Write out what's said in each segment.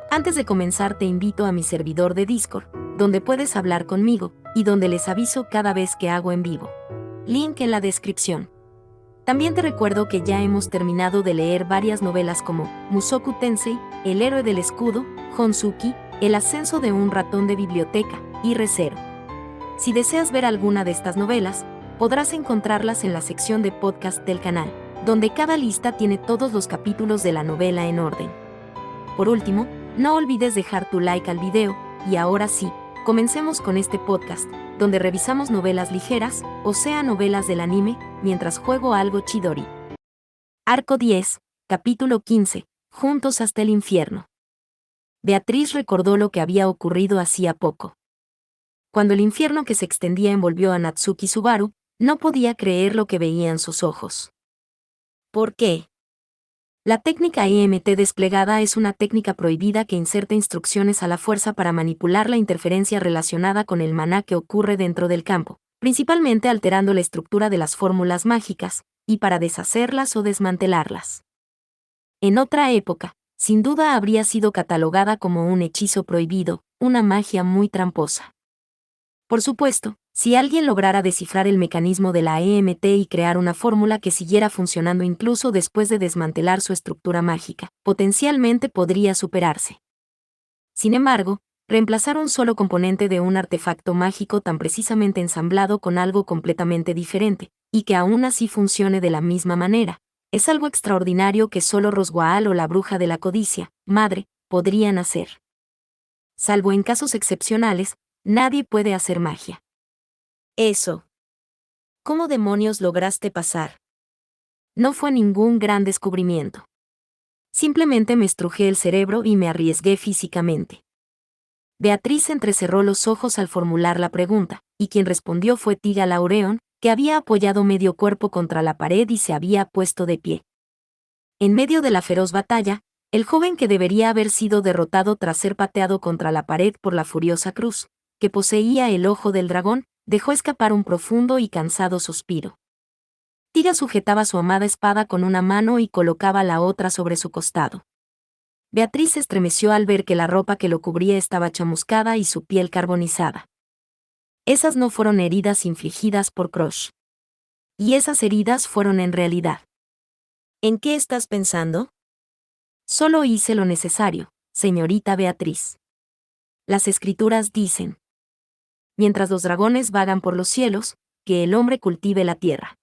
Antes de comenzar te invito a mi servidor de Discord, donde puedes hablar conmigo, y donde les aviso cada vez que hago en vivo. Link en la descripción. También te recuerdo que ya hemos terminado de leer varias novelas como Mushoku Tensei, El héroe del escudo, Honsuki, El ascenso de un ratón de biblioteca, y Re:Zero. Si deseas ver alguna de estas novelas, podrás encontrarlas en la sección de podcast del canal, donde cada lista tiene todos los capítulos de la novela en orden. Por último, no olvides dejar tu like al video, y ahora sí, comencemos con este podcast, donde revisamos novelas ligeras, o sea novelas del anime, mientras juego algo Chidori. Arco 10, capítulo 15, Juntos hasta el infierno. Beatriz recordó lo que había ocurrido hacía poco. Cuando el infierno que se extendía envolvió a Natsuki Subaru, no podía creer lo que veía en sus ojos. ¿Por qué? La técnica EMT desplegada es una técnica prohibida que inserta instrucciones a la fuerza para manipular la interferencia relacionada con el maná que ocurre dentro del campo, principalmente alterando la estructura de las fórmulas mágicas, y para deshacerlas o desmantelarlas. En otra época, sin duda habría sido catalogada como un hechizo prohibido, una magia muy tramposa. Por supuesto, si alguien lograra descifrar el mecanismo de la EMT y crear una fórmula que siguiera funcionando incluso después de desmantelar su estructura mágica, potencialmente podría superarse. Sin embargo, reemplazar un solo componente de un artefacto mágico tan precisamente ensamblado con algo completamente diferente, y que aún así funcione de la misma manera, es algo extraordinario que solo Roswaal o la bruja de la codicia, madre, podrían hacer. Salvo en casos excepcionales, nadie puede hacer magia. Eso. ¿Cómo demonios lograste pasar? No fue ningún gran descubrimiento. Simplemente me estrujé el cerebro y me arriesgué físicamente. Beatriz entrecerró los ojos al formular la pregunta, y quien respondió fue Tiga Laureon, que había apoyado medio cuerpo contra la pared y se había puesto de pie. En medio de la feroz batalla, el joven que debería haber sido derrotado tras ser pateado contra la pared por la furiosa cruz, que poseía el ojo del dragón, dejó escapar un profundo y cansado suspiro. Tiga sujetaba su amada espada con una mano y colocaba la otra sobre su costado. Beatriz se estremeció al ver que la ropa que lo cubría estaba chamuscada y su piel carbonizada. Esas no fueron heridas infligidas por Crush. Y esas heridas fueron en realidad. ¿En qué estás pensando? Solo hice lo necesario, señorita Beatriz. Las escrituras dicen: mientras los dragones vagan por los cielos, que el hombre cultive la tierra.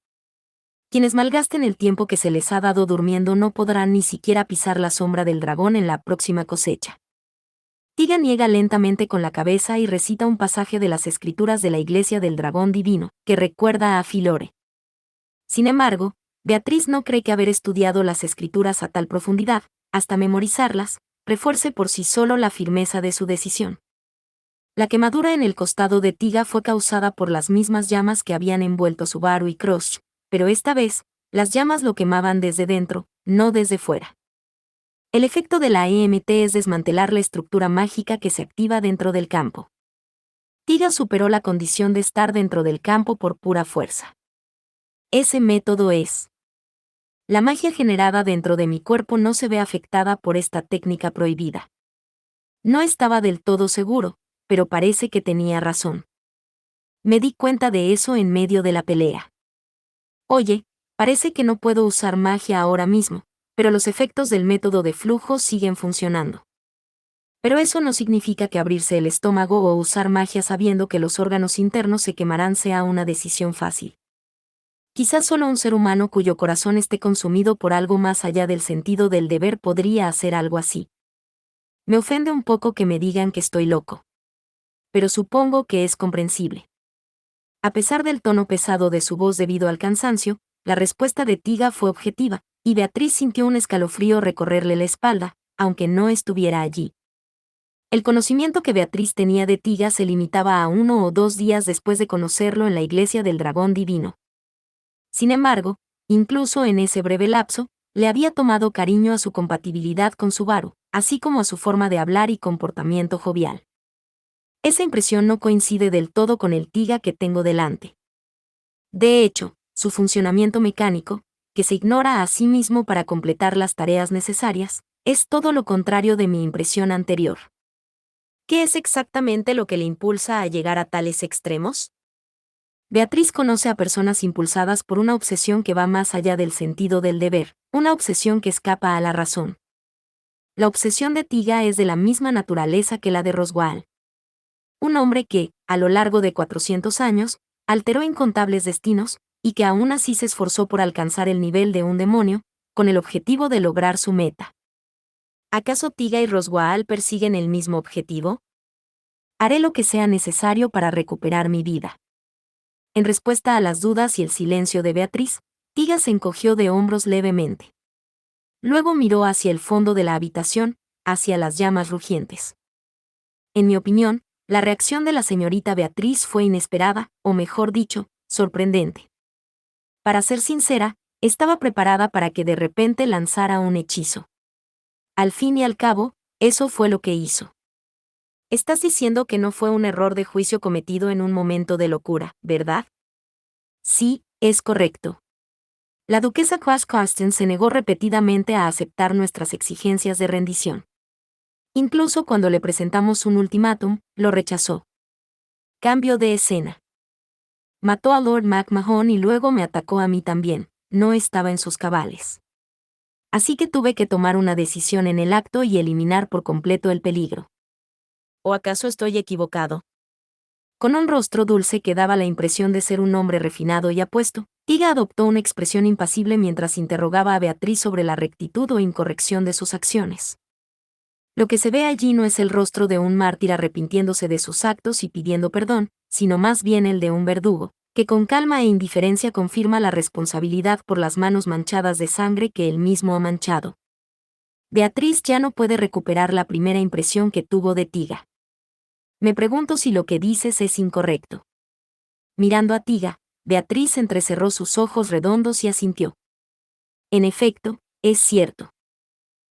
Quienes malgasten el tiempo que se les ha dado durmiendo no podrán ni siquiera pisar la sombra del dragón en la próxima cosecha. Tiga niega lentamente con la cabeza y recita un pasaje de las escrituras de la Iglesia del Dragón Divino, que recuerda a Filore. Sin embargo, Beatriz no cree que haber estudiado las escrituras a tal profundidad, hasta memorizarlas, refuerce por sí solo la firmeza de su decisión. La quemadura en el costado de Tiga fue causada por las mismas llamas que habían envuelto Subaru y Crush, pero esta vez, las llamas lo quemaban desde dentro, no desde fuera. El efecto de la EMT es desmantelar la estructura mágica que se activa dentro del campo. Tiga superó la condición de estar dentro del campo por pura fuerza. Ese método es. La magia generada dentro de mi cuerpo no se ve afectada por esta técnica prohibida. No estaba del todo seguro, pero parece que tenía razón. Me di cuenta de eso en medio de la pelea. Oye, parece que no puedo usar magia ahora mismo, pero los efectos del método de flujo siguen funcionando. Pero eso no significa que abrirse el estómago o usar magia sabiendo que los órganos internos se quemarán sea una decisión fácil. Quizás solo un ser humano cuyo corazón esté consumido por algo más allá del sentido del deber podría hacer algo así. Me ofende un poco que me digan que estoy loco. Pero supongo que es comprensible. A pesar del tono pesado de su voz debido al cansancio, la respuesta de Tiga fue objetiva, y Beatriz sintió un escalofrío recorrerle la espalda, aunque no estuviera allí. El conocimiento que Beatriz tenía de Tiga se limitaba a 1 o 2 días después de conocerlo en la Iglesia del Dragón Divino. Sin embargo, incluso en ese breve lapso, le había tomado cariño a su compatibilidad con Subaru, así como a su forma de hablar y comportamiento jovial. Esa impresión no coincide del todo con el Tiga que tengo delante. De hecho, su funcionamiento mecánico, que se ignora a sí mismo para completar las tareas necesarias, Es todo lo contrario de mi impresión anterior. ¿Qué es exactamente lo que le impulsa a llegar a tales extremos? Beatriz conoce a personas impulsadas por una obsesión que va más allá del sentido del deber, una obsesión que escapa a la razón. La obsesión de Tiga es de la misma naturaleza que la de Roswell. Un hombre que, a lo largo de 400 años, alteró incontables destinos, y que aún así se esforzó por alcanzar el nivel de un demonio, con el objetivo de lograr su meta. ¿Acaso Tiga y Roswell persiguen el mismo objetivo? Haré lo que sea necesario para recuperar mi vida. En respuesta a las dudas y el silencio de Beatriz, Tiga se encogió de hombros levemente. Luego miró hacia el fondo de la habitación, hacia las llamas rugientes. En mi opinión, la reacción de la señorita Beatriz fue inesperada, o mejor dicho, sorprendente. Para ser sincera, estaba preparada para que de repente lanzara un hechizo. Al fin y al cabo, eso fue lo que hizo. Estás diciendo que no fue un error de juicio cometido en un momento de locura, ¿verdad? Sí, es correcto. La duquesa Carsten se negó repetidamente a aceptar nuestras exigencias de rendición. Incluso cuando le presentamos un ultimátum, lo rechazó. Cambio de escena. Mató a Lord McMahon y luego me atacó a mí también. No estaba en sus cabales. Así que tuve que tomar una decisión en el acto y eliminar por completo el peligro. ¿O acaso estoy equivocado? Con un rostro dulce que daba la impresión de ser un hombre refinado y apuesto, Tiga adoptó una expresión impasible mientras interrogaba a Beatriz sobre la rectitud o incorrección de sus acciones. Lo que se ve allí no es el rostro de un mártir arrepintiéndose de sus actos y pidiendo perdón, sino más bien el de un verdugo, que con calma e indiferencia confirma la responsabilidad por las manos manchadas de sangre que él mismo ha manchado. Beatriz ya no puede recuperar la primera impresión que tuvo de Tiga. Me pregunto si lo que dices es incorrecto. Mirando a Tiga, Beatriz entrecerró sus ojos redondos y asintió. En efecto, es cierto.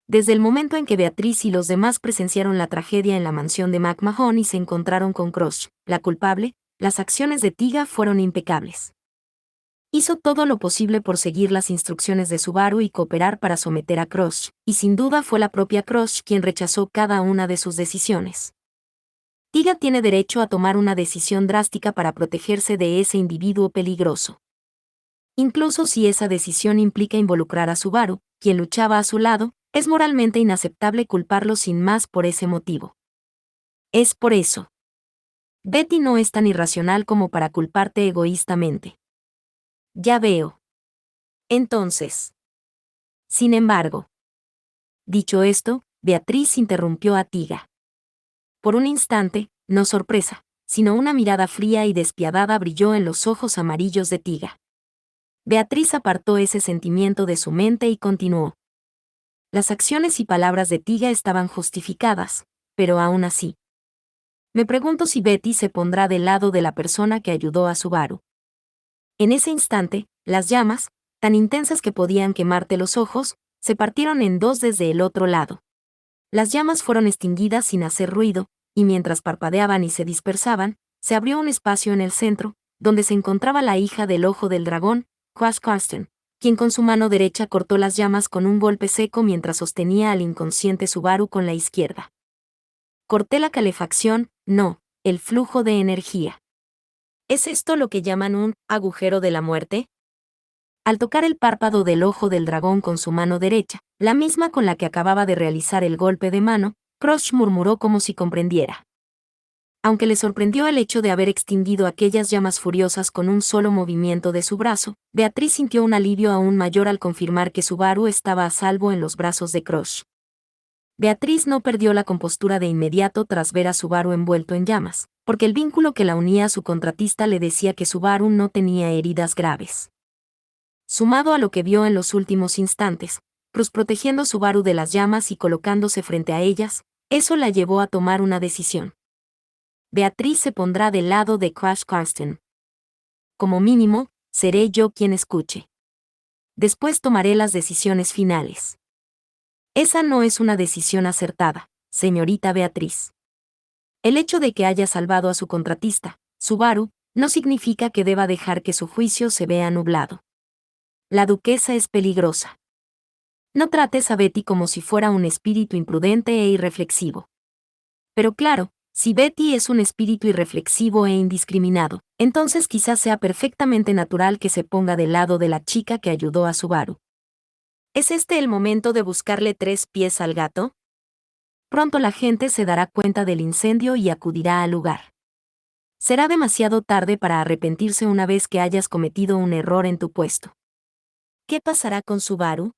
Desde el momento en que Beatriz y los demás presenciaron la tragedia en la mansión de McMahon y se encontraron con Crush, la culpable, las acciones de Tiga fueron impecables. Hizo todo lo posible por seguir las instrucciones de Subaru y cooperar para someter a Crush, y sin duda fue la propia Crush quien rechazó cada una de sus decisiones. Tiga tiene derecho a tomar una decisión drástica para protegerse de ese individuo peligroso. Incluso si esa decisión implica involucrar a Subaru, quien luchaba a su lado, es moralmente inaceptable culparlo sin más por ese motivo. Es por eso. Betty no es tan irracional como para culparte egoístamente. Ya veo. Entonces. Sin embargo. Dicho esto, Beatriz interrumpió a Tiga. Por un instante, no sorpresa, sino una mirada fría y despiadada brilló en los ojos amarillos de Tiga. Beatriz apartó ese sentimiento de su mente y continuó. Las acciones y palabras de Tiga estaban justificadas, pero aún así. Me pregunto si Betty se pondrá del lado de la persona que ayudó a Subaru. En ese instante, las llamas, tan intensas que podían quemarte los ojos, se partieron en dos desde el otro lado. Las llamas fueron extinguidas sin hacer ruido, y mientras parpadeaban y se dispersaban, se abrió un espacio en el centro, donde se encontraba la hija del ojo del dragón, Carsten, quien con su mano derecha cortó las llamas con un golpe seco mientras sostenía al inconsciente Subaru con la izquierda. Corté la calefacción, no, el flujo de energía. ¿Es esto lo que llaman un agujero de la muerte? Al tocar el párpado del ojo del dragón con su mano derecha, la misma con la que acababa de realizar el golpe de mano, Crush murmuró como si comprendiera. Aunque le sorprendió el hecho de haber extinguido aquellas llamas furiosas con un solo movimiento de su brazo, Beatriz sintió un alivio aún mayor al confirmar que Subaru estaba a salvo en los brazos de Crush. Beatriz no perdió la compostura de inmediato tras ver a Subaru envuelto en llamas, porque el vínculo que la unía a su contratista le decía que Subaru no tenía heridas graves. Sumado a lo que vio en los últimos instantes, Cruz protegiendo a Subaru de las llamas y colocándose frente a ellas, eso la llevó a tomar una decisión. Beatriz se pondrá del lado de Carsten. Como mínimo, seré yo quien escuche. Después tomaré las decisiones finales. Esa no es una decisión acertada, señorita Beatriz. El hecho de que haya salvado a su contratista, Subaru, no significa que deba dejar que su juicio se vea nublado. La duquesa es peligrosa. No trates a Betty como si fuera un espíritu imprudente e irreflexivo. Pero claro, si Betty es un espíritu irreflexivo e indiscriminado, entonces quizás sea perfectamente natural que se ponga del lado de la chica que ayudó a Subaru. ¿Es este el momento de buscarle 3 pies al gato? Pronto la gente se dará cuenta del incendio y acudirá al lugar. Será demasiado tarde para arrepentirse una vez que hayas cometido un error en tu puesto. ¿Qué pasará con Subaru?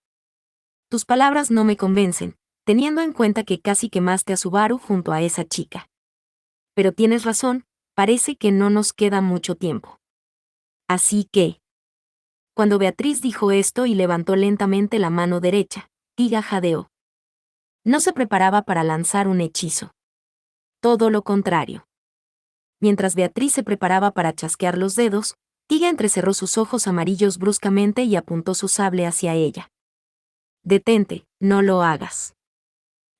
Tus palabras no me convencen, teniendo en cuenta que casi quemaste a Subaru junto a esa chica. Pero tienes razón, parece que no nos queda mucho tiempo. Así que... Cuando Beatriz dijo esto y levantó lentamente la mano derecha, Tiga jadeó. No se preparaba para lanzar un hechizo. Todo lo contrario. Mientras Beatriz se preparaba para chasquear los dedos, Tiga entrecerró sus ojos amarillos bruscamente y apuntó su sable hacia ella. Detente, no lo hagas.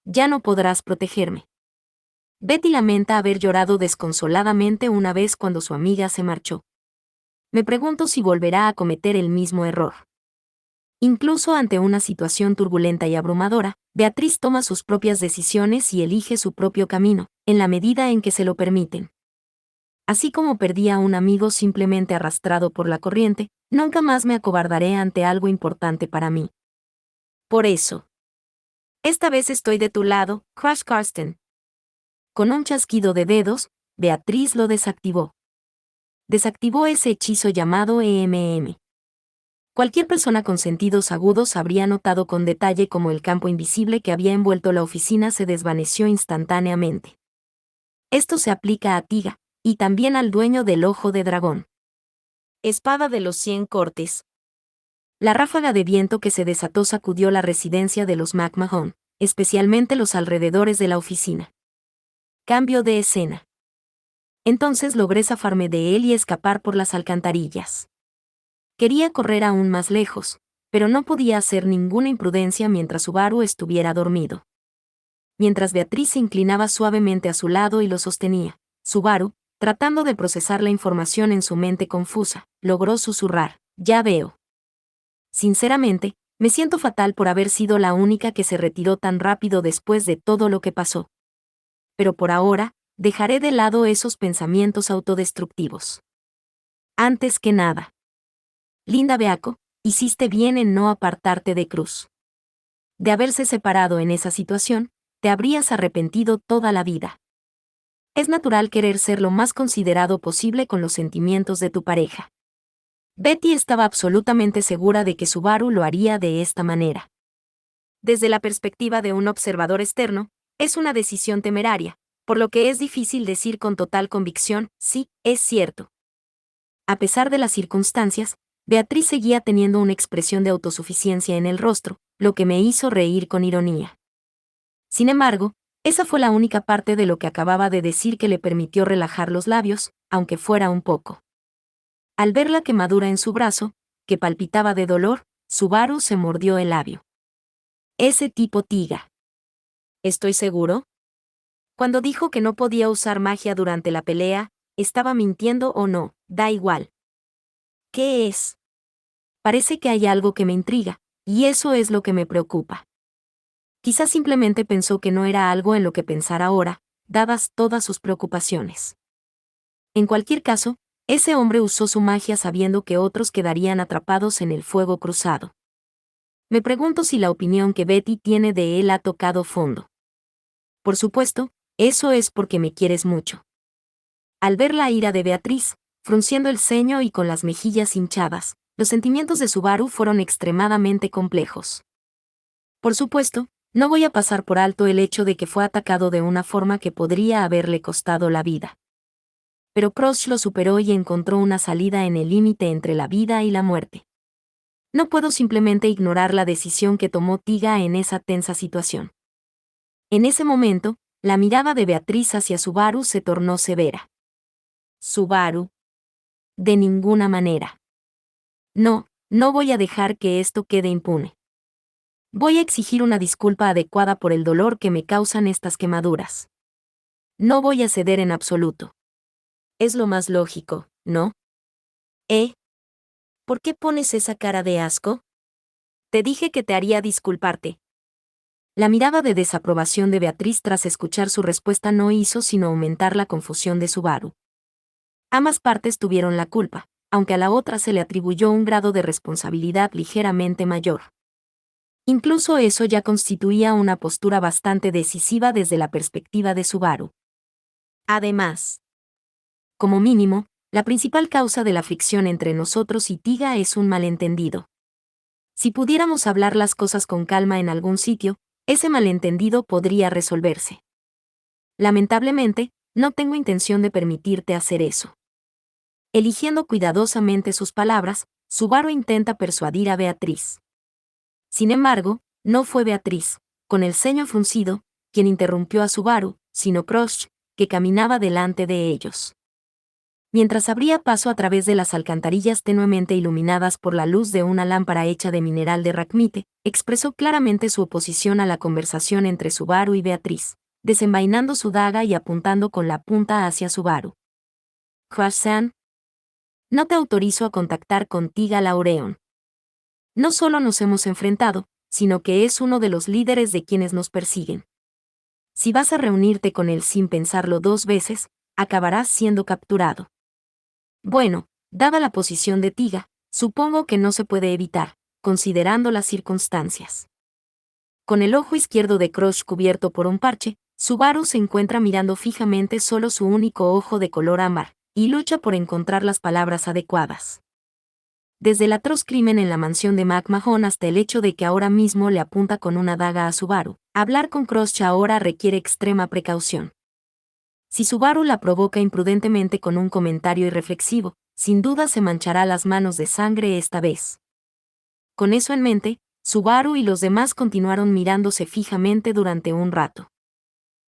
Ya no podrás protegerme. Betty lamenta haber llorado desconsoladamente una vez cuando su amiga se marchó. Me pregunto si volverá a cometer el mismo error. Incluso ante una situación turbulenta y abrumadora, Beatriz toma sus propias decisiones y elige su propio camino, en la medida en que se lo permiten. Así como perdí a un amigo simplemente arrastrado por la corriente, nunca más me acobardaré ante algo importante para mí. Por eso. Esta vez estoy de tu lado, Crash Karsten. Con un chasquido de dedos, Beatriz lo desactivó. Desactivó ese hechizo llamado EMM. Cualquier persona con sentidos agudos habría notado con detalle cómo el campo invisible que había envuelto la oficina se desvaneció instantáneamente. Esto se aplica a Tiga, y también al dueño del ojo de dragón. Espada de los 100 cortes. La ráfaga de viento que se desató sacudió la residencia de los McMahon, especialmente los alrededores de la oficina. Cambio de escena. Entonces logré zafarme de él y escapar por las alcantarillas. Quería correr aún más lejos, pero no podía hacer ninguna imprudencia mientras Subaru estuviera dormido. Mientras Beatriz se inclinaba suavemente a su lado y lo sostenía, Subaru, tratando de procesar la información en su mente confusa, logró susurrar, «Ya veo». Sinceramente, me siento fatal por haber sido la única que se retiró tan rápido después de todo lo que pasó. Pero por ahora, dejaré de lado esos pensamientos autodestructivos. Antes que nada. Linda Beaco, hiciste bien en no apartarte de Cruz. De haberse separado en esa situación, te habrías arrepentido toda la vida. Es natural querer ser lo más considerado posible con los sentimientos de tu pareja. Betty estaba absolutamente segura de que Subaru lo haría de esta manera. Desde la perspectiva de un observador externo, es una decisión temeraria, por lo que es difícil decir con total convicción, sí, es cierto. A pesar de las circunstancias, Beatriz seguía teniendo una expresión de autosuficiencia en el rostro, lo que me hizo reír con ironía. Sin embargo, esa fue la única parte de lo que acababa de decir que le permitió relajar los labios, aunque fuera un poco. Al ver la quemadura en su brazo, que palpitaba de dolor, Subaru se mordió el labio. Ese tipo Tiga. ¿Estoy seguro? Cuando dijo que no podía usar magia durante la pelea, ¿estaba mintiendo o no? Da igual. ¿Qué es? Parece que hay algo que me intriga, y eso es lo que me preocupa. Quizás simplemente pensó que no era algo en lo que pensar ahora, dadas todas sus preocupaciones. En cualquier caso, ese hombre usó su magia sabiendo que otros quedarían atrapados en el fuego cruzado. Me pregunto si la opinión que Betty tiene de él ha tocado fondo. Por supuesto, eso es porque me quieres mucho. Al ver la ira de Beatriz, frunciendo el ceño y con las mejillas hinchadas, los sentimientos de Subaru fueron extremadamente complejos. Por supuesto, no voy a pasar por alto el hecho de que fue atacado de una forma que podría haberle costado la vida. Pero Crush lo superó y encontró una salida en el límite entre la vida y la muerte. No puedo simplemente ignorar la decisión que tomó Tiga en esa tensa situación. En ese momento, la mirada de Beatriz hacia Subaru se tornó severa. Subaru. De ninguna manera. No, no voy a dejar que esto quede impune. Voy a exigir una disculpa adecuada por el dolor que me causan estas quemaduras. No voy a ceder en absoluto. Es lo más lógico, ¿no? ¿Por qué pones esa cara de asco? Te dije que te haría disculparte. La mirada de desaprobación de Beatriz tras escuchar su respuesta no hizo sino aumentar la confusión de Subaru. Ambas partes tuvieron la culpa, aunque a la otra se le atribuyó un grado de responsabilidad ligeramente mayor. Incluso eso ya constituía una postura bastante decisiva desde la perspectiva de Subaru. Además, como mínimo, la principal causa de la fricción entre nosotros y Tiga es un malentendido. Si pudiéramos hablar las cosas con calma en algún sitio, ese malentendido podría resolverse. Lamentablemente, no tengo intención de permitirte hacer eso. Eligiendo cuidadosamente sus palabras, Subaru intenta persuadir a Beatriz. Sin embargo, no fue Beatriz, con el ceño fruncido, quien interrumpió a Subaru, sino Crush, que caminaba delante de ellos. Mientras abría paso a través de las alcantarillas tenuemente iluminadas por la luz de una lámpara hecha de mineral de racmite, expresó claramente su oposición a la conversación entre Subaru y Beatriz, desenvainando su daga y apuntando con la punta hacia Subaru. Crush-san, no te autorizo a contactar con Tiga Laureon. No solo nos hemos enfrentado, sino que es uno de los líderes de quienes nos persiguen. Si vas a reunirte con él sin pensarlo 2 veces, acabarás siendo capturado. Bueno, dada la posición de Tiga, supongo que no se puede evitar, considerando las circunstancias. Con el ojo izquierdo de Crush cubierto por un parche, Subaru se encuentra mirando fijamente solo su único ojo de color ámbar, y lucha por encontrar las palabras adecuadas. Desde el atroz crimen en la mansión de McMahon hasta el hecho de que ahora mismo le apunta con una daga a Subaru, hablar con Crush ahora requiere extrema precaución. Si Subaru la provoca imprudentemente con un comentario irreflexivo, sin duda se manchará las manos de sangre esta vez. Con eso en mente, Subaru y los demás continuaron mirándose fijamente durante un rato.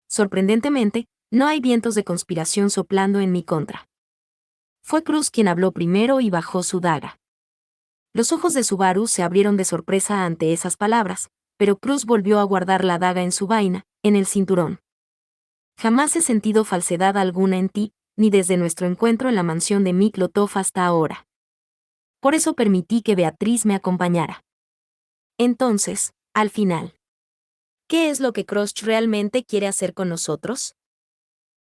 Sorprendentemente, no hay vientos de conspiración soplando en mi contra. Fue Cruz quien habló primero y bajó su daga. Los ojos de Subaru se abrieron de sorpresa ante esas palabras, pero Cruz volvió a guardar la daga en su vaina, en el cinturón. Jamás he sentido falsedad alguna en ti, ni desde nuestro encuentro en la mansión de Miklotov hasta ahora. Por eso permití que Beatriz me acompañara. Entonces, al final, ¿qué es lo que Crush realmente quiere hacer con nosotros?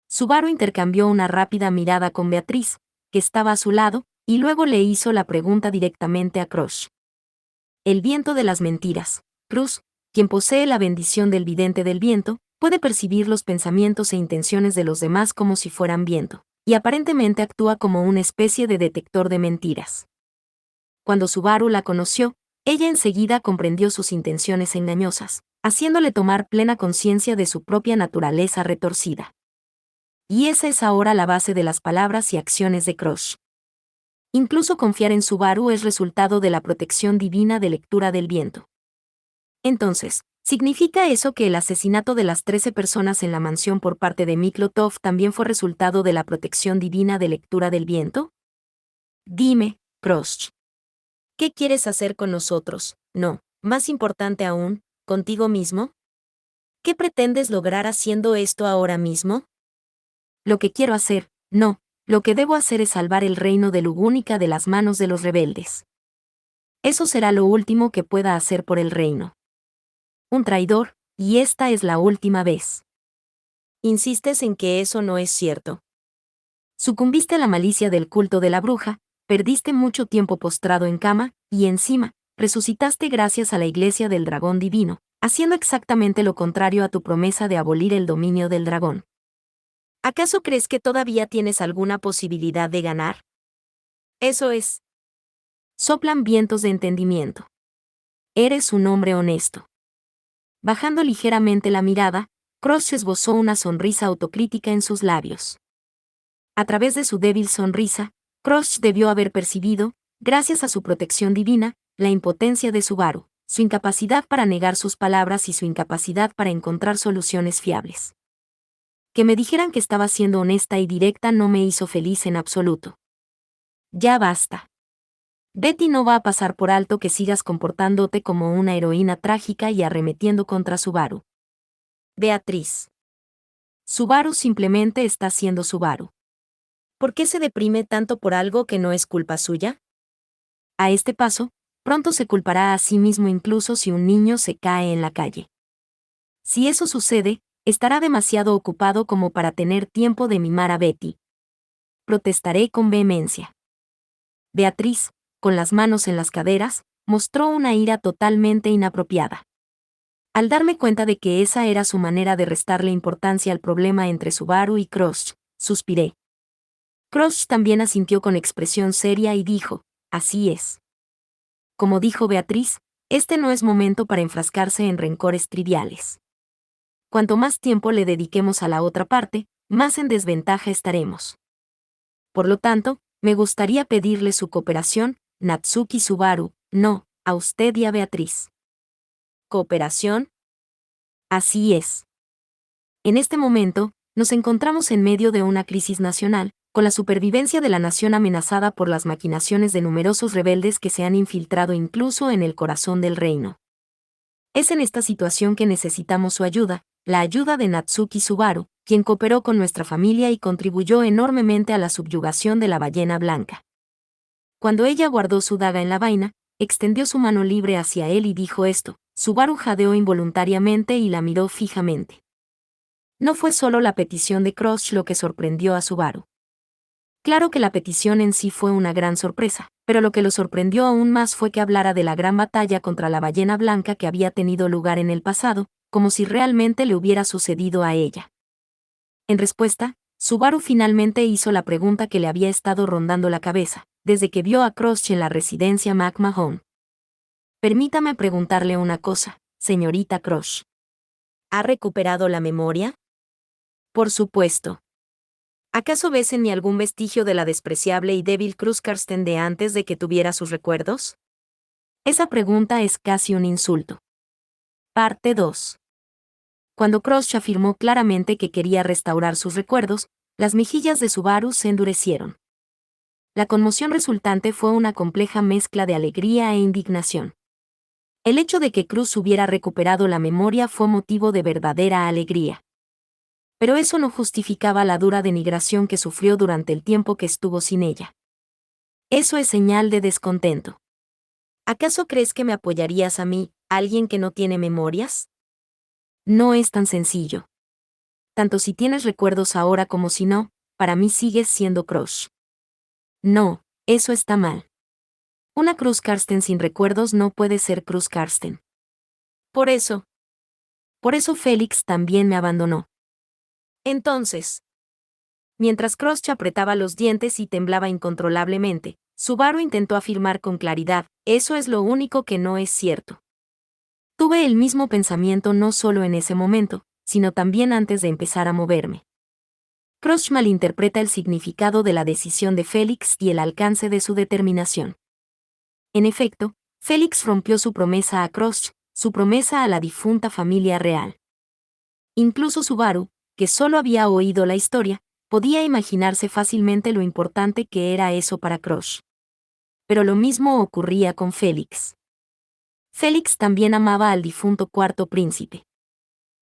Subaru intercambió una rápida mirada con Beatriz, que estaba a su lado, y luego le hizo la pregunta directamente a Crush. El viento de las mentiras. Cruz, quien posee la bendición del vidente del viento, puede percibir los pensamientos e intenciones de los demás como si fueran viento, y aparentemente actúa como una especie de detector de mentiras. Cuando Subaru la conoció, ella enseguida comprendió sus intenciones engañosas, haciéndole tomar plena conciencia de su propia naturaleza retorcida. Y esa es ahora la base de las palabras y acciones de Crush. Incluso confiar en Subaru es resultado de la protección divina de lectura del viento. Entonces, ¿significa eso que el asesinato de las 13 personas en la mansión por parte de Miklotov también fue resultado de la protección divina de lectura del viento? Dime, Crush. ¿Qué quieres hacer con nosotros? No, más importante aún, ¿contigo mismo? ¿Qué pretendes lograr haciendo esto ahora mismo? Lo que quiero hacer, no. Lo que debo hacer es salvar el reino de Lugúnica de las manos de los rebeldes. Eso será lo último que pueda hacer por el reino. Un traidor, y esta es la última vez. ¿Insistes en que eso no es cierto? Sucumbiste a la malicia del culto de la bruja, perdiste mucho tiempo postrado en cama, y encima, resucitaste gracias a la iglesia del dragón divino, haciendo exactamente lo contrario a tu promesa de abolir el dominio del dragón. ¿Acaso crees que todavía tienes alguna posibilidad de ganar? Eso es. Soplan vientos de entendimiento. Eres un hombre honesto. Bajando ligeramente la mirada, Crush esbozó una sonrisa autocrítica en sus labios. A través de su débil sonrisa, Crush debió haber percibido, gracias a su protección divina, la impotencia de Subaru, su incapacidad para negar sus palabras y su incapacidad para encontrar soluciones fiables. Que me dijeran que estaba siendo honesta y directa no me hizo feliz en absoluto. Ya basta. Betty no va a pasar por alto que sigas comportándote como una heroína trágica y arremetiendo contra Subaru. Beatriz. Subaru simplemente está siendo Subaru. ¿Por qué se deprime tanto por algo que no es culpa suya? A este paso, Pronto se culpará a sí mismo incluso si un niño se cae en la calle. Si eso sucede, estará demasiado ocupado como para tener tiempo de mimar a Betty. Protestaré con vehemencia. Beatriz, con las manos en las caderas, mostró una ira totalmente inapropiada. Al darme cuenta de que esa era su manera de restarle importancia al problema entre Subaru y Crush, suspiré. Crush también asintió con expresión seria y dijo, así es. Como dijo Beatriz, este no es momento para enfrascarse en rencores triviales. Cuanto más tiempo le dediquemos a la otra parte, más en desventaja estaremos. Por lo tanto, me gustaría pedirle su cooperación, Natsuki Subaru, no, a usted y a Beatriz. ¿Cooperación? Así es. En este momento, nos encontramos en medio de una crisis nacional, con la supervivencia de la nación amenazada por las maquinaciones de numerosos rebeldes que se han infiltrado incluso en el corazón del reino. Es en esta situación que necesitamos su ayuda, la ayuda de Natsuki Subaru, quien cooperó con nuestra familia y contribuyó enormemente a la subyugación de la ballena blanca. Cuando ella guardó su daga en la vaina, extendió su mano libre hacia él y dijo esto. Subaru jadeó involuntariamente y la miró fijamente. No fue solo la petición de Crush lo que sorprendió a Subaru. Claro que la petición en sí fue una gran sorpresa, pero lo que lo sorprendió aún más fue que hablara de la gran batalla contra la ballena blanca que había tenido lugar en el pasado, como si realmente le hubiera sucedido a ella. En respuesta, Subaru finalmente hizo la pregunta que le había estado rondando la cabeza, desde que vio a Crush en la residencia McMahon. Permítame preguntarle una cosa, señorita Crush. ¿Ha recuperado la memoria? Por supuesto. ¿Acaso ves en mí algún vestigio de la despreciable y débil Cruz Karsten de antes de que tuviera sus recuerdos? Esa pregunta es casi un insulto. Parte 2. Cuando Crush afirmó claramente que quería restaurar sus recuerdos, las mejillas de Subaru se endurecieron. La conmoción resultante fue una compleja mezcla de alegría e indignación. El hecho de que Cruz hubiera recuperado la memoria fue motivo de verdadera alegría. Pero eso no justificaba la dura denigración que sufrió durante el tiempo que estuvo sin ella. Eso es señal de descontento. ¿Acaso crees que me apoyarías a mí, alguien que no tiene memorias? No es tan sencillo. Tanto si tienes recuerdos ahora como si no, para mí sigues siendo Crush. No, eso está mal. Una Cruz Karsten sin recuerdos no puede ser Cruz Karsten. Por eso Félix también me abandonó. Entonces, mientras Crush apretaba los dientes y temblaba incontrolablemente, Subaru intentó afirmar con claridad, eso es lo único que no es cierto. Tuve el mismo pensamiento no solo en ese momento, sino también antes de empezar a moverme. Crush malinterpreta el significado de la decisión de Félix y el alcance de su determinación. En efecto, Félix rompió su promesa a Crush, su promesa a la difunta familia real. Incluso Subaru, que solo había oído la historia, podía imaginarse fácilmente lo importante que era eso para Crush. Pero lo mismo ocurría con Félix. Félix también amaba al difunto cuarto príncipe.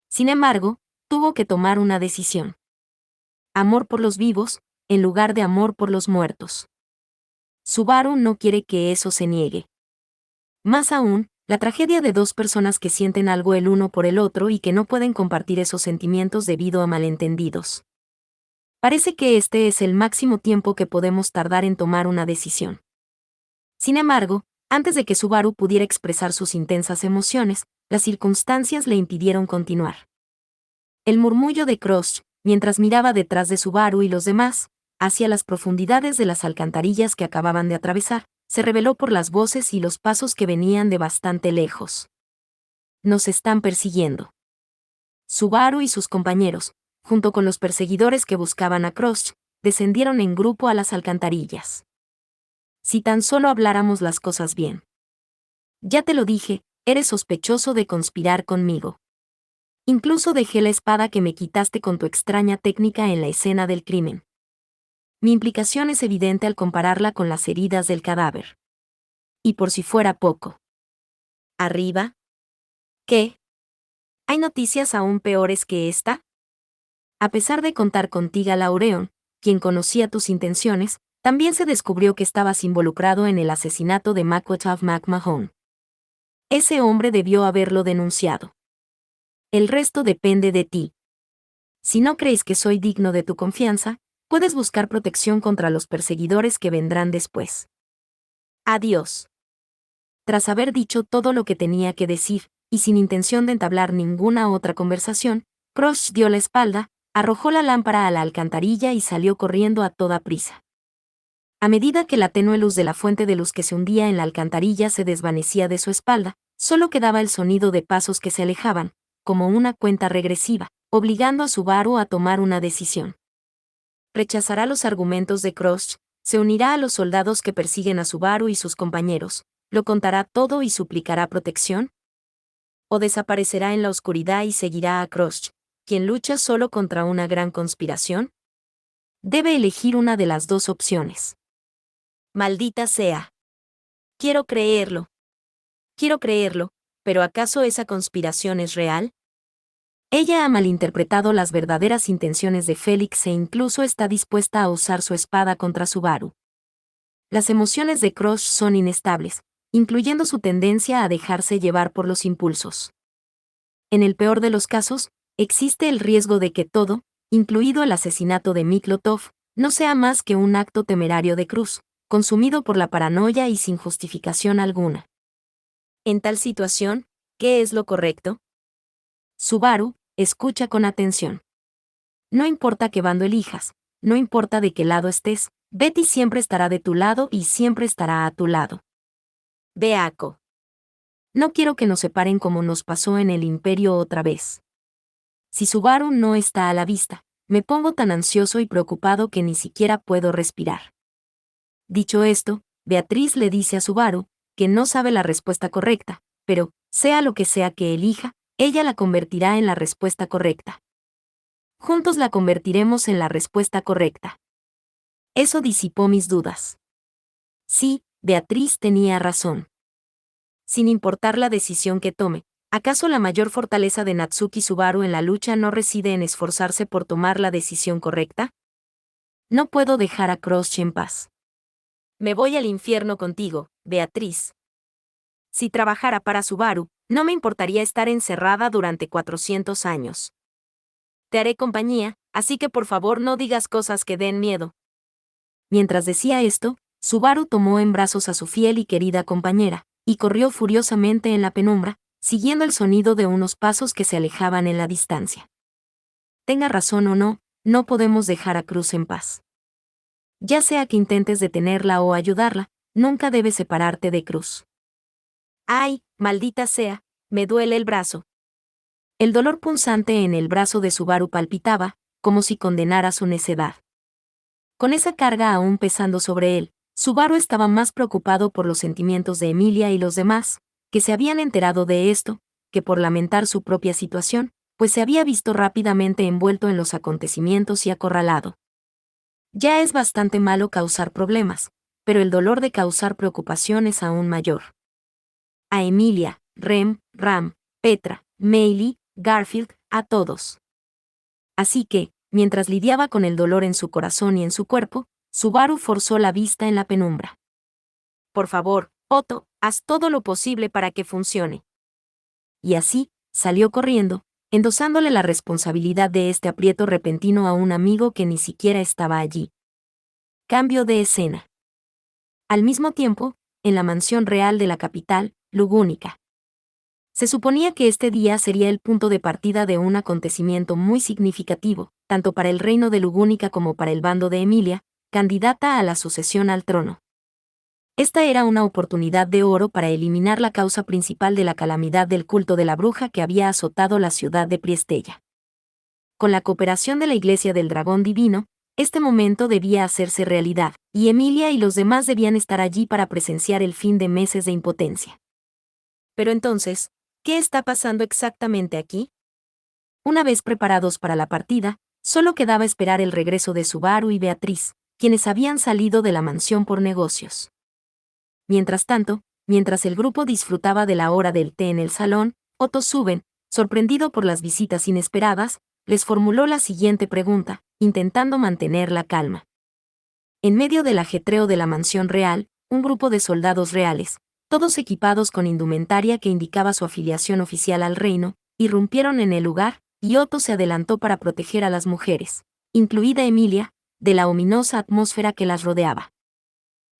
Sin embargo, tuvo que tomar una decisión. Amor por los vivos, en lugar de amor por los muertos. Subaru no quiere que eso se niegue. Más aún, la tragedia de dos personas que sienten algo el uno por el otro y que no pueden compartir esos sentimientos debido a malentendidos. Parece que este es el máximo tiempo que podemos tardar en tomar una decisión. Sin embargo, antes de que Subaru pudiera expresar sus intensas emociones, las circunstancias le impidieron continuar. El murmullo de Crush, mientras miraba detrás de Subaru y los demás, hacia las profundidades de las alcantarillas que acababan de atravesar, se reveló por las voces y los pasos que venían de bastante lejos. Nos están persiguiendo. Subaru y sus compañeros, junto con los perseguidores que buscaban a Crush, descendieron en grupo a las alcantarillas. Si tan solo habláramos las cosas bien. Ya te lo dije, eres sospechoso de conspirar conmigo. Incluso dejé la espada que me quitaste con tu extraña técnica en la escena del crimen. Mi implicación es evidente al compararla con las heridas del cadáver. Y por si fuera poco. ¿Arriba? ¿Qué? ¿Hay noticias aún peores que esta? A pesar de contar con Tiga Laureon, quien conocía tus intenciones, También se descubrió que estabas involucrado en el asesinato de Macbeth McMahon. Ese hombre debió haberlo denunciado. El resto depende de ti. Si no crees que soy digno de tu confianza, puedes buscar protección contra los perseguidores que vendrán después. Adiós. Tras haber dicho todo lo que tenía que decir, y sin intención de entablar ninguna otra conversación, Crush dio la espalda, arrojó la lámpara a la alcantarilla y salió corriendo a toda prisa. A medida que la tenue luz de la fuente de luz que se hundía en la alcantarilla se desvanecía de su espalda, solo quedaba el sonido de pasos que se alejaban, como una cuenta regresiva, obligando a Subaru a tomar una decisión. Rechazará los argumentos de Crush, se unirá a los soldados que persiguen a Subaru y sus compañeros, lo contará todo y suplicará protección, o desaparecerá en la oscuridad y seguirá a Crush, quien lucha solo contra una gran conspiración. Debe elegir una de las dos opciones. Maldita sea. Quiero creerlo. Quiero creerlo, pero ¿acaso esa conspiración es real? Ella ha malinterpretado las verdaderas intenciones de Félix e incluso está dispuesta a usar su espada contra Subaru. Las emociones de Crush son inestables, incluyendo su tendencia a dejarse llevar por los impulsos. En el peor de los casos, existe el riesgo de que todo, incluido el asesinato de Miklotov, no sea más que un acto temerario de Cruz, consumido por la paranoia y sin justificación alguna. En tal situación, ¿qué es lo correcto? Subaru, escucha con atención. No importa qué bando elijas, no importa de qué lado estés, Betty siempre estará de tu lado y siempre estará a tu lado. Beaco. No quiero que nos separen como nos pasó en el Imperio otra vez. Si Subaru no está a la vista, me pongo tan ansioso y preocupado que ni siquiera puedo respirar. Dicho esto, Beatriz le dice a Subaru que no sabe la respuesta correcta, pero, sea lo que sea que elija, ella la convertirá en la respuesta correcta. Juntos la convertiremos en la respuesta correcta. Eso disipó mis dudas. Sí, Beatriz tenía razón. Sin importar la decisión que tome, ¿acaso la mayor fortaleza de Natsuki Subaru en la lucha no reside en esforzarse por tomar la decisión correcta? No puedo dejar a Crush en paz. Me voy al infierno contigo, Beatriz. Si trabajara para Subaru, no me importaría estar encerrada durante 400 años. Te haré compañía, así que por favor no digas cosas que den miedo. Mientras decía esto, Subaru tomó en brazos a su fiel y querida compañera, y corrió furiosamente en la penumbra, siguiendo el sonido de unos pasos que se alejaban en la distancia. Tenga razón o no, no podemos dejar a Cruz en paz. Ya sea que intentes detenerla o ayudarla, nunca debes separarte de Cruz. ¡Ay, maldita sea! Me duele el brazo. El dolor punzante en el brazo de Subaru palpitaba, como si condenara su necedad. Con esa carga aún pesando sobre él, Subaru estaba más preocupado por los sentimientos de Emilia y los demás, que se habían enterado de esto, que por lamentar su propia situación, pues se había visto rápidamente envuelto en los acontecimientos y acorralado. Ya es bastante malo causar problemas, pero el dolor de causar preocupación es aún mayor. A Emilia, Ram, Petra, Meili, Garfield, a todos. Así que, mientras lidiaba con el dolor en su corazón y en su cuerpo, Subaru forzó la vista en la penumbra. Por favor, Otto, haz todo lo posible para que funcione. Y así, salió corriendo, endosándole la responsabilidad de este aprieto repentino a un amigo que ni siquiera estaba allí. Cambio de escena. Al mismo tiempo, en la mansión real de la capital, Lugúnica. Se suponía que este día sería el punto de partida de un acontecimiento muy significativo, tanto para el reino de Lugúnica como para el bando de Emilia, candidata a la sucesión al trono. Esta era una oportunidad de oro para eliminar la causa principal de la calamidad del culto de la bruja que había azotado la ciudad de Priestella. Con la cooperación de la Iglesia del Dragón Divino, este momento debía hacerse realidad, y Emilia y los demás debían estar allí para presenciar el fin de meses de impotencia. Pero entonces, ¿qué está pasando exactamente aquí? Una vez preparados para la partida, solo quedaba esperar el regreso de Subaru y Beatriz, quienes habían salido de la mansión por negocios. Mientras tanto, mientras el grupo disfrutaba de la hora del té en el salón, Otto Suben, sorprendido por las visitas inesperadas, les formuló la siguiente pregunta, intentando mantener la calma. En medio del ajetreo de la mansión real, un grupo de soldados reales, todos equipados con indumentaria que indicaba su afiliación oficial al reino, irrumpieron en el lugar, y Otto se adelantó para proteger a las mujeres, incluida Emilia, de la ominosa atmósfera que las rodeaba.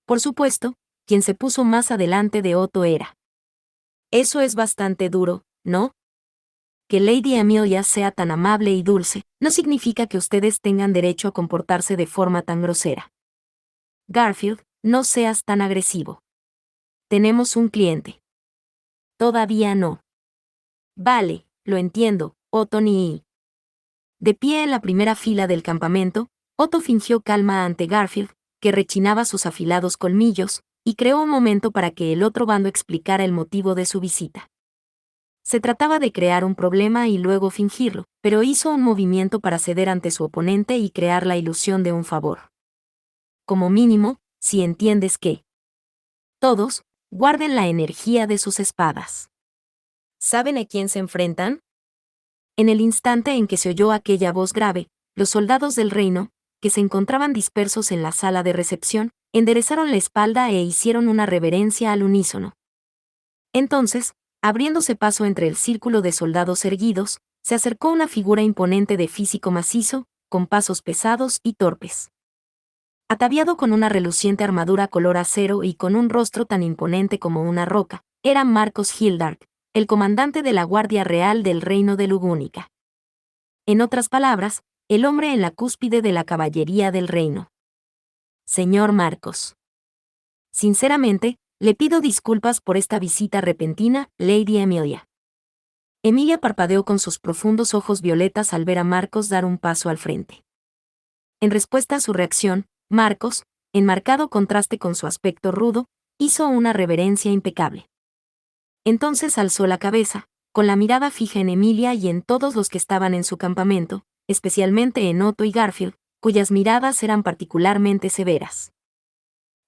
Por supuesto, quien se puso más adelante de Otto era. Eso es bastante duro, ¿no? Que Lady Emilia sea tan amable y dulce, no significa que ustedes tengan derecho a comportarse de forma tan grosera. Garfield, no seas tan agresivo. Tenemos un cliente. Todavía no. Vale, lo entiendo, Otto ni. De pie en la primera fila del campamento, Otto fingió calma ante Garfield, que rechinaba sus afilados colmillos, y creó un momento para que el otro bando explicara el motivo de su visita. Se trataba de crear un problema y luego fingirlo, pero hizo un movimiento para ceder ante su oponente y crear la ilusión de un favor. Como mínimo, si entiendes que todos guarden la energía de sus espadas. ¿Saben a quién se enfrentan? En el instante en que se oyó aquella voz grave, los soldados del reino, que se encontraban dispersos en la sala de recepción, enderezaron la espalda e hicieron una reverencia al unísono. Entonces, abriéndose paso entre el círculo de soldados erguidos, se acercó una figura imponente de físico macizo, con pasos pesados y torpes. Ataviado con una reluciente armadura color acero y con un rostro tan imponente como una roca, era Marcos Hildark, el comandante de la Guardia Real del Reino de Lugúnica. En otras palabras, el hombre en la cúspide de la caballería del reino. Señor Marcos. Sinceramente, le pido disculpas por esta visita repentina, Lady Emilia. Emilia parpadeó con sus profundos ojos violetas al ver a Marcos dar un paso al frente. En respuesta a su reacción, Marcos, en marcado contraste con su aspecto rudo, hizo una reverencia impecable. Entonces alzó la cabeza, con la mirada fija en Emilia y en todos los que estaban en su campamento, especialmente en Otto y Garfield, cuyas miradas eran particularmente severas.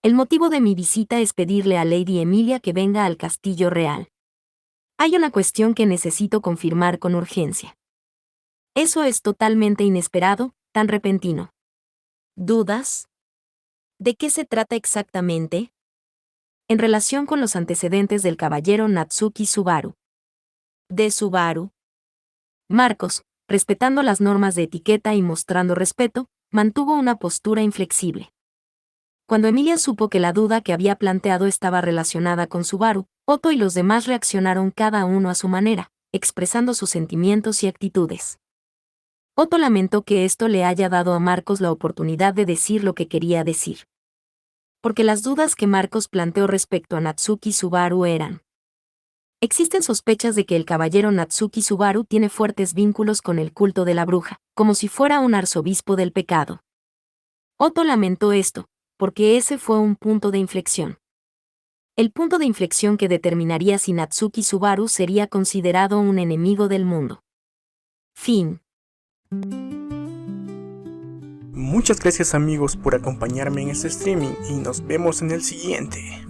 El motivo de mi visita es pedirle a Lady Emilia que venga al Castillo Real. Hay una cuestión que necesito confirmar con urgencia. Eso es totalmente inesperado, tan repentino. ¿Dudas? ¿De qué se trata exactamente? En relación con los antecedentes del caballero Natsuki Subaru. ¿De Subaru? Marcos, respetando las normas de etiqueta y mostrando respeto, mantuvo una postura inflexible. Cuando Emilia supo que la duda que había planteado estaba relacionada con Subaru, Otto y los demás reaccionaron cada uno a su manera, expresando sus sentimientos y actitudes. Otto lamentó que esto le haya dado a Marcos la oportunidad de decir lo que quería decir. Porque las dudas que Marcos planteó respecto a Natsuki Subaru eran: existen sospechas de que el caballero Natsuki Subaru tiene fuertes vínculos con el culto de la bruja, como si fuera un arzobispo del pecado. Otto lamentó esto, porque ese fue un punto de inflexión. El punto de inflexión que determinaría si Natsuki Subaru sería considerado un enemigo del mundo. Fin. Muchas gracias amigos por acompañarme en este streaming y nos vemos en el siguiente.